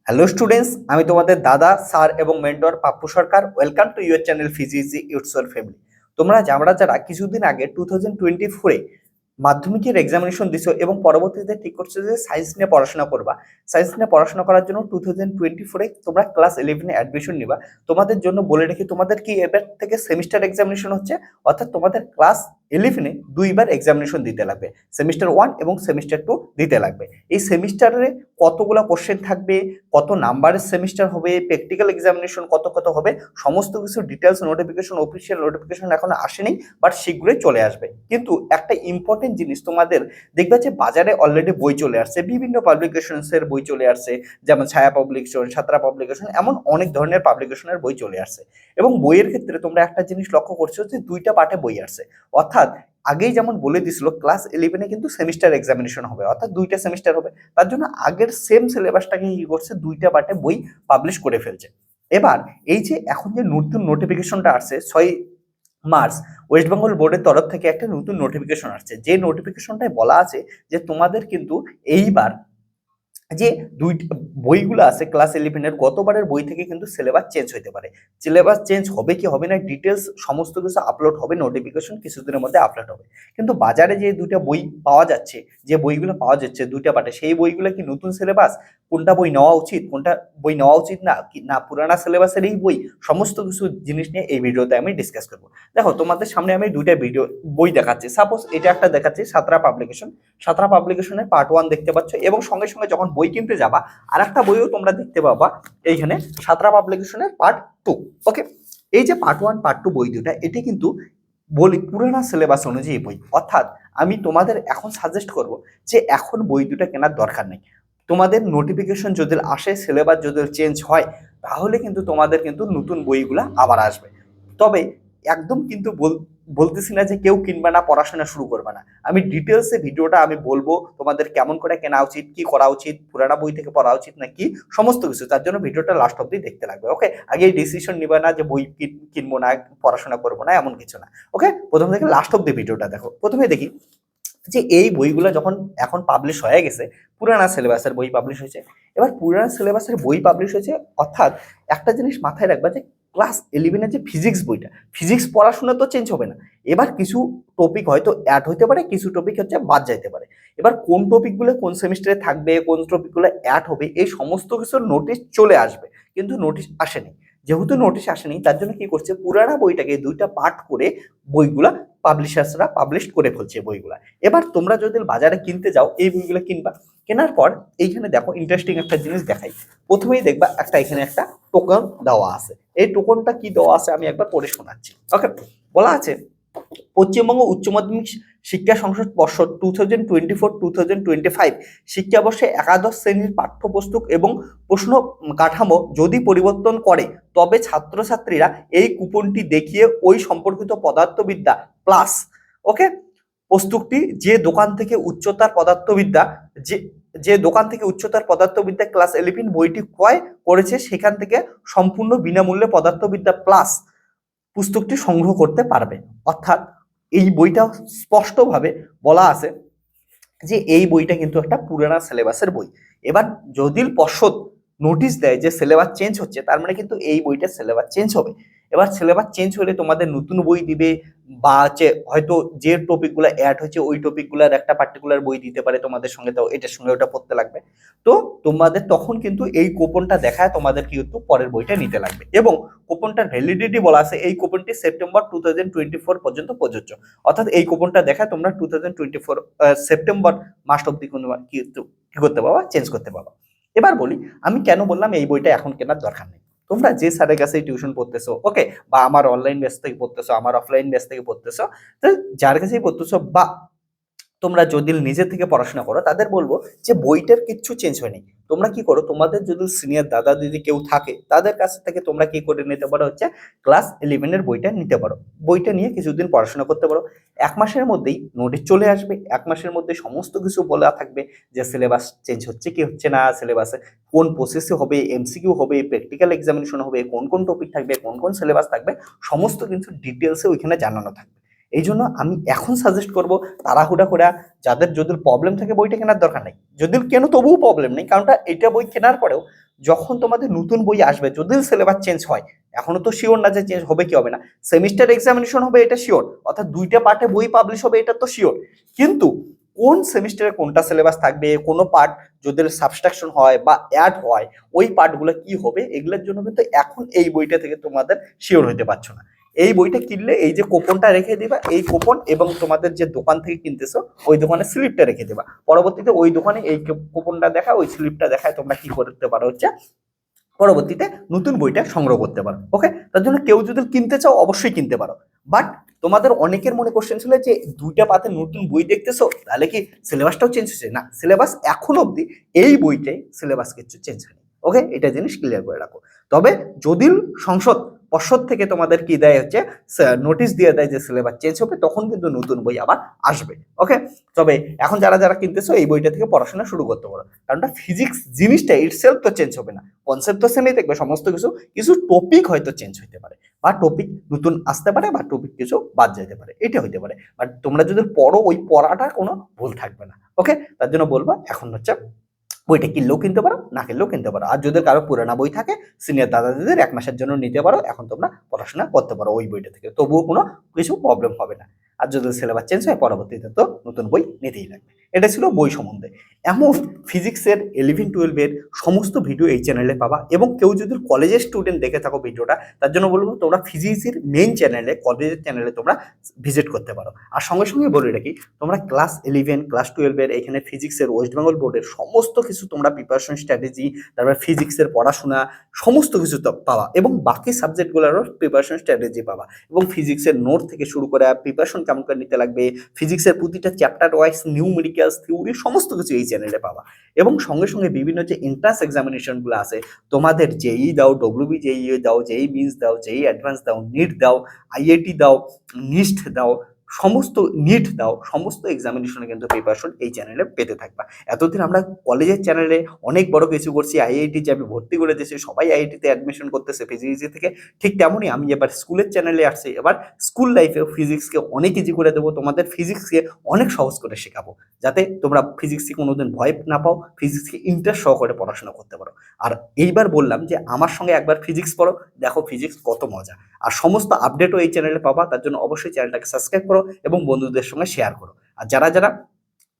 Hello students, আমি তোমাদের দাদা স্যার এবং mentor Pappu Sarkar. Welcome to your channel physics ইউটসোর ফ্যামিলি। যারা কিছুদিন আগে 2024-এ মাধ্যমিকের এক্সামিনেশন দিছো এবং পরবর্তীতে ঠিক করছো যে সায়েন্স নিয়ে পড়াশোনা করবা, সায়েন্স নিয়ে পড়াশোনা করার জন্য 2024-এ তোমরা ক্লাস 11-এ অ্যাডমিশন নিবা। তোমাদের জন্য বলে রাখি, তোমাদের কি এবার থেকে সেমিস্টার এক্সামিনেশন হচ্ছে, অর্থাৎ তোমাদের ক্লাস 11-এ দুইবার এক্সামিনেশন দিতে লাগবে। সেমিস্টার 1 এবং সেমিস্টার 2 দিতে লাগবে। এই সেমিস্টারে কতগুলো কোশ্চেন থাকবে, কত নাম্বারের সেমিস্টার হবে, প্র্যাকটিক্যাল এক্সামিনেশন কত কত হবে, সমস্ত কিছু ডিটেলস নোটিফিকেশন, অফিসিয়াল নোটিফিকেশন এখনো আসেনি, বাট শীঘ্রই চলে আসবে। কিন্তু একটা ইম্পর্টেন্ট জিনিস, তোমাদের দেখবে যে বাজারে অলরেডি বই চলে আসছে, বিভিন্ন পাবলিকেশনসের বই চলে আসছে, যেমন ছায়া পাবলিকেশন, সাতরা পাবলিকেশন, এমন অনেক ধরনের পাবলিকেশনের বই চলে আসছে। এবং বইয়ের ক্ষেত্রে তোমরা একটা জিনিস লক্ষ্য করছো যে দুইটা পার্টে বই আসছে, অর্থাৎ আগেই যেমন বলে দিছিল ক্লাস 11-এ কিন্তু সেমিস্টার এক্সামিনেশন হবে, অর্থাৎ দুইটা সেমিস্টার হবে। তার জন্য আগের সেম সিলেবাসটাকে কি করছে, দুইটা পার্টে বই পাবলিশ করে ফেলছে। এবার এই যে এখন যে নতুন নোটিফিকেশনটা আসছে 6 মার্চ, ওয়েস্ট বেঙ্গল বোর্ডের তরফ থেকে একটা নতুন নোটিফিকেশন আসছে, যে নোটিফিকেশনটায় বলা আছে যে তোমাদের কিন্তু এইবার যে দুইটা বইগুলো আছে ক্লাস 11-এর, গতবারের বই থেকে কিন্তু সিলেবাস চেঞ্জ হতে পারে। সিলেবাস চেঞ্জ হবে কি হবে না, ডিটেলস সমস্ত কিছু আপলোড হবে, নোটিফিকেশন কিছুদিনের মধ্যে আপলোড হবে। কিন্তু বাজারে যে দুইটা বই পাওয়া যাচ্ছে, যে বইগুলো পাওয়া যাচ্ছে দুইটা পার্টে, সেই বইগুলো কি নতুন সিলেবাস, কোনটা বই নেওয়া উচিত, কোনটা বই নেওয়া উচিত না, কি না পুরানা সিলেবাসের এই বই, সমস্ত কিছু জিনিস নিয়ে এই ভিডিওতে আমি ডিসকাস করবো। দেখো, তোমাদের সামনে আমি দুইটা বই দেখাচ্ছি। সাপোজ এটা একটা দেখাচ্ছি সাতরা পাবলিকেশন, সাতরা পাবলিকেশনের পার্ট 1 দেখতে পাচ্ছ, এবং সঙ্গে সঙ্গে যখন বই কিনতে যাবা আর একটা বইও তোমরা দেখতে পাবা এইখানে, সাতরা পাবলিকেশনের পার্ট 2। ওকে, এই যে পার্ট 1 পার্ট 2 বই দুটা, এটি কিন্তু বলি পুরানা সিলেবাস অনুযায়ী বই, অর্থাৎ আমি তোমাদের এখন সাজেস্ট করব যে এখন বই দুটা কেনার দরকার নেই। তোমাদের নোটিফিকেশন যদি আসে, সিলেবাস যদি চেঞ্জ হয়, তাহলে কিন্তু তোমাদের কিন্তু নতুন বইগুলা আবার আসবে। তবে একদম কিন্তু বলতেছি না যে কেউ কিনবে না, পড়াশোনা শুরু করবে না। আমি ডিটেলসে ভিডিওটা আমি বলবো তোমাদের কেমন করে কেনা উচিত, কি করা উচিত, পুরানা বই থেকে পড়া উচিত নাকি, সমস্ত কিছু। তার জন্য ভিডিওটা লাস্ট অব্দি দেখতে লাগবে। ওকে, আগে ডিসিশন নিবে না যে বই কিনবো না, পড়াশোনা করবো না, এমন কিছু না। ওকে, প্রথম থেকে লাস্ট অব্দি ভিডিওটা দেখো। প্রথমে দেখি যে এই বইগুলো যখন এখন পাবলিশ হয়ে গেছে, পুরানা সিলেবাসের বই পাবলিশ হয়েছে। এবার পুরানা সিলেবাসের বই পাবলিশ হয়েছে, অর্থাৎ একটা জিনিস মাথায় রাখবা যে ক্লাস 11-এর যে ফিজিক্স বইটা, ফিজিক্স পড়াশোনা তো চেঞ্জ হবে না। এবার কিছু টপিক হয়তো অ্যাড হইতে পারে, কিছু টপিক হচ্ছে বাদ যাইতে পারে। এবার কোন টপিকগুলো কোন সেমিস্টারে থাকবে, কোন টপিকগুলো অ্যাড হবে, এই সমস্ত কিছুর নোটিশ চলে আসবে, কিন্তু নোটিশ আসেনি। যেহেতু নোটিশ আসেনি, তার জন্য কি করছে, পুরানা বইটাকে দুইটা পার্ট করে বইগুলা পাবলিশার্সরা পাবলিশ করে ফেলছে বইগুলা। এবার তোমরা যদি বাজারে কিনতে যাও, এই বইগুলো কিনবা। কেনার পর এইখানে দেখো ইন্টারেস্টিং একটা জিনিস দেখাই। প্রথমেই দেখবা এখানে একটা টোকন দেওয়া আছে। এই টোকনটা কি দেওয়া আছে আমি একবার পড়ে শোনাচ্ছি। ওকে, বলা আছে পশ্চিমবঙ্গ উচ্চ মাধ্যমিক শিক্ষা সংসদ পর্ষদ 2024-2025 শিক্ষাবর্ষে একাদশ শ্রেণীর পাঠ্যপুস্তক এবং প্রশ্ন কাঠামো যদি পরিবর্তন করে, তবে ছাত্রছাত্রীরা এই কুপনটি দেখিয়ে ওই সম্পর্কিত পদার্থবিদ্যা প্লাস, ওকে, পুস্তকটি যে দোকান থেকে উচ্চতর পদার্থবিদ্যা যে যে দোকান থেকে উচ্চতর পদার্থবিদ্যা ক্লাস 11 বইটি ক্রয় করেছে, সেখান থেকে সম্পূর্ণ বিনামূল্যে পদার্থবিদ্যা প্লাস পুস্তকটি সংগ্রহ করতে পারবে। অর্থাৎ এই বইটা স্পষ্টভাবে বলা আছে যে এই বইটা কিন্তু একটা পুরানা সিলেবাসের বই। এবার যদি পর্ষদ নোটিশ দেয় যে সিলেবাস চেঞ্জ হচ্ছে, তার মানে কিন্তু এই বইটা সিলেবাস চেঞ্জ হবে। এবার সিলেবাস চেঞ্জ হলে তোমাদের নতুন বই দিবে, বা হয়তো যে টপিকগুলো অ্যাড হয়েছে ওই টপিকগুলোর একটা পার্টিকুলার বই দিতে পারে তোমাদের সঙ্গে, তো এটার সঙ্গে ওটা পড়তে লাগবে। তো তোমাদের তখন কিন্তু এই কুপনটা দেখায় তোমাদের কিন্তু পরের বইটা নিতে লাগবে, এবং কুপনটার ভ্যালিডিটি বলা আছে এই কুপনটি সেপ্টেম্বর 2024 পর্যন্ত প্রযোজ্য। অর্থাৎ এই কুপনটা দেখায় তোমরা 2024 সেপ্টেম্বর মাস অব্দি কি করতে পারবা, চেঞ্জ করতে পারবা। এবার বলি আমি কেন বললাম এই বইটা এখন কেনার দরকার নেই। তোমরা যে স্যারের কাছে টিউশন পড়তেছো, ওকে, বা আমার অনলাইন ব্যাচ থেকে পড়তেছো, আমার অফলাইন ব্যাচ থেকে পড়তেছো, তো যার কাছেই পড়তেছো, বা তোমরা যদি নিজে থেকে পড়াশোনা করো, তাদের বলবো যে বইটার কিচ্ছু চেঞ্জ হয়নি। তোমরা কি করো, তোমাদের যদি সিনিয়র দাদা দিদি কেউ থাকে, তাদের কাছ থেকে তোমরা কি করে নিতে পারো হচ্ছে ক্লাস 11-এর বইটা নিতে পারো। বইটা নিয়ে কিছুদিন পড়াশোনা করতে পারো। 1 মাসের মধ্যেই নোটিশ চলে আসবে, 1 মাসের মধ্যে সমস্ত কিছু বলা থাকবে যে সিলেবাস চেঞ্জ হচ্ছে কি হচ্ছে না, সিলেবাসে কোন প্রসেসে হবে, এমসিকিউ হবে, প্র্যাকটিক্যাল এক্সামিনেশন হবে, কোন কোন টপিক থাকবে, কোন কোন সিলেবাস থাকবে, সমস্ত কিছু ডিটেলসে ওইখানে জানানো থাকবে। এই জন্য আমি এখন সাজেস্ট করব তাড়াহুড়া করে, যাদের যদি প্রবলেম থাকে বইটা কেনার দরকার নেই, যদি কেন তবুও প্রবলেম নেই, কারণটা এটা বই কেনার পরেও যখন তোমাদের নতুন বই আসবে, যদি সিলেবাস চেঞ্জ হয়, এখনো তো শিওর না যে চেঞ্জ হবে কি হবে না, সেমিস্টার এক্সামিনেশন হবে এটা শিওর, অর্থাৎ 2টা পার্টে বই পাবলিশ হবে এটা তো শিওর, কিন্তু কোন সেমিস্টারে কোনটা সিলেবাস থাকবে, কোনো পার্ট যদি সাবস্ট্রাকশন হয় বা অ্যাড হয়, ওই পার্টগুলো কি হবে, এগুলোর জন্য কিন্তু এখন এই বইটা থেকে তোমাদের শিওর হতে পারছো না। এই বইটা কিনলে এই যে কুপনটা রেখে দিবা, এই কুপন এবং তোমাদের যে দোকান থেকে কিনতেছো ওই দোকানের স্লিপটা রেখে দিবা, পরবর্তীতে ওই দোকানে এই কুপনটা দেখা, ওই স্লিপটা দেখায় তোমরা কি করতে পারো হচ্ছে পরবর্তীতে নতুন বইটা সংগ্রহ করতে পারো। ওকে, তার জন্য কেউ যদি কিনতে চাও অবশ্যই কিনতে পারো, বাট তোমাদের অনেকের মনে কোশ্চেন ছিল যে 2টা পাতে নতুন বই দেখতেছো তাহলে কি সিলেবাসটাও চেঞ্জ হচ্ছে, না, সিলেবাস এখন অবধি এই বইটাই সিলেবাস কিছু চেঞ্জ হয়নি। ওকে, এটা জিনিস ক্লিয়ার করে রাখো। তবে যদি সংসদ পর্ষদ থেকে তোমাদের কি দেয় হচ্ছে নোটিশ দিয়ে দেয় যে সিলেবাস চেঞ্জ হবে, তখন কিন্তু নতুন বই আবার আসবে। ওকে, তবে এখন যারা যারা কিনতেছো এই বইটা থেকে পড়াশোনা শুরু করতে পারো, কারণটা ফিজিক্স জিনিসটা ইটসেলফ তো চেঞ্জ হবে না, কনসেপ্ট তো সেমই দেখবে, সমস্ত কিছু কিছু টপিক হয়তো চেঞ্জ হইতে পারে, বা টপিক নতুন আসতে পারে, বা টপিক কিছু বাদ যেতে পারে, এটা হইতে পারে, বাট তোমরা যদি পড়ো ওই পড়াটা কোনো ভুল থাকবে না। ওকে, তার জন্য বলবো এখন হচ্ছে বইটা কিনলেও কিনতে পারো, না কিনলেও কিনতে পারো, আর যদি কারো পুরানা বই থাকে সিনিয়র দাদা দিদির 1 মাসের জন্য নিতে পারো, এখন তোমরা পড়াশোনা করতে পারো ওই বইটা থেকে, তবুও কোনো কিছু প্রবলেম হবে না। আর যদি সিলেবাস চেঞ্জ হয় পরবর্তীতে তো নতুন বই নিতেই লাগবে। এটা ছিল বই সম্বন্ধে। এমন ফিজিক্সের 11-12 সমস্ত ভিডিও এই চ্যানেলে পাবা, এবং কেউ যদি কলেজের স্টুডেন্ট দেখে থাকো ভিডিওটা, তার জন্য বলবো তোমরা ফিজিক্সের মেইন চ্যানেলে, কলেজের চ্যানেলে তোমরা ভিজিট করতে পারো। আর সঙ্গে সঙ্গে বলে রাখি, তোমরা ক্লাস 11 ক্লাস 12 এখানে ফিজিক্সের ওয়েস্ট বেঙ্গল বোর্ডের সমস্ত কিছু তোমরা প্রিপারেশন স্ট্র্যাটেজি, তারপর ফিজিক্সের পড়াশোনা সমস্ত কিছু পাওয়া, এবং বাকি সাবজেক্টগুলোরও প্রিপারেশন স্ট্র্যাটেজি পাওয়া, এবং ফিজিক্সের নোট থেকে শুরু করে প্রিপারেশন কেমন করে নিতে লাগবে, ফিজিক্সের প্রতিটা চ্যাপ্টার ওয়াইজ নিউমেরিক্যালস থিওরি সমস্ত কিছু এই চ্যানেলে পাওয়া। এবং সঙ্গে সঙ্গে বিভিন্ন যে এন্ট্রান্স এক্সামিনেশনগুলো আছে, তোমাদের জেই দাও, ডব্লিউবি জেই দাও, জেই মিনস দাও, জেই অ্যাডভান্স দাও, নিট দাও, আইআইটি দাও, নিস্ট দাও, সমস্ত নিট দাও, সমস্ত এক্সামিনেশনে কিন্তু প্রিপারেশন এই চ্যানেলে পেতে থাকবা। এতদিন আমরা কলেজের চ্যানেলে অনেক বড় কিছু করছি, আইআইটি যে আমি ভর্তি করে দিয়েছি, সবাই আইআইটিতে অ্যাডমিশন করতেছে ফিজিক্স থেকে, ঠিক তেমনই আমি এবার স্কুলের চ্যানেলে আসছি, এবার স্কুল লাইফেও ফিজিক্সকে অনেক ইজি করে দেবো, তোমাদের ফিজিক্সকে অনেক সহজ করে শেখাবো, যাতে তোমরা ফিজিক্সকে কোনোদিন ভয় না পাও, ফিজিক্সকে ইন্টারেস্ট সহকারে পড়াশোনা করতে পারো। আর এইবার বললাম যে আমার সঙ্গে একবার ফিজিক্স পড়ো, দেখো ফিজিক্স কত মজা। আর সমস্ত আপডেটও এই চ্যানেলে পাবা, তার জন্য অবশ্যই চ্যানেলটাকে সাবস্ক্রাইব করো এবং বন্ধুদের সঙ্গে শেয়ার করো। আর যারা যারা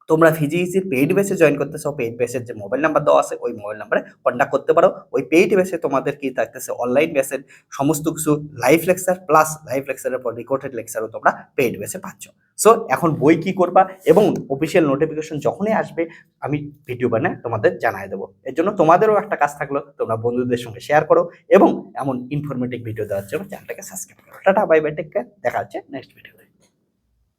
তোমরা ফিজিক্সের পেইড বেসে জয়েন করতে চাও, পেইড বেসের যে মোবাইল নাম্বার দেওয়া আছে ওই মোবাইল নাম্বারে কন্ট্যাক্ট করতে পারো। ওই পেইড বেসে তোমাদের কি থাকতেছে, অনলাইন বেসের সমস্ত কিছু লাইভ লেকচার, প্লাস লাইভ লেকচারের পর রেকর্ডেড লেকচারও তোমরা পেইড বেসে পাচ্ছ। সো এখন বই কি করবা এবং অফিসিয়াল নোটিফিকেশন যখনই আসবে আমি ভিডিও বানিয়ে তোমাদের জানিয়ে দেবো। এর জন্য তোমাদেরও একটা কাজ থাকলো, তোমরা বন্ধুদের সঙ্গে শেয়ার করো এবং এমন ইনফরমেটিভ ভিডিও দেওয়ার জন্য চ্যানেলটাকে সাবস্ক্রাইব করো। Tata, bye bye, take care, দেখা হচ্ছে নেক্সট ভিডিওতে।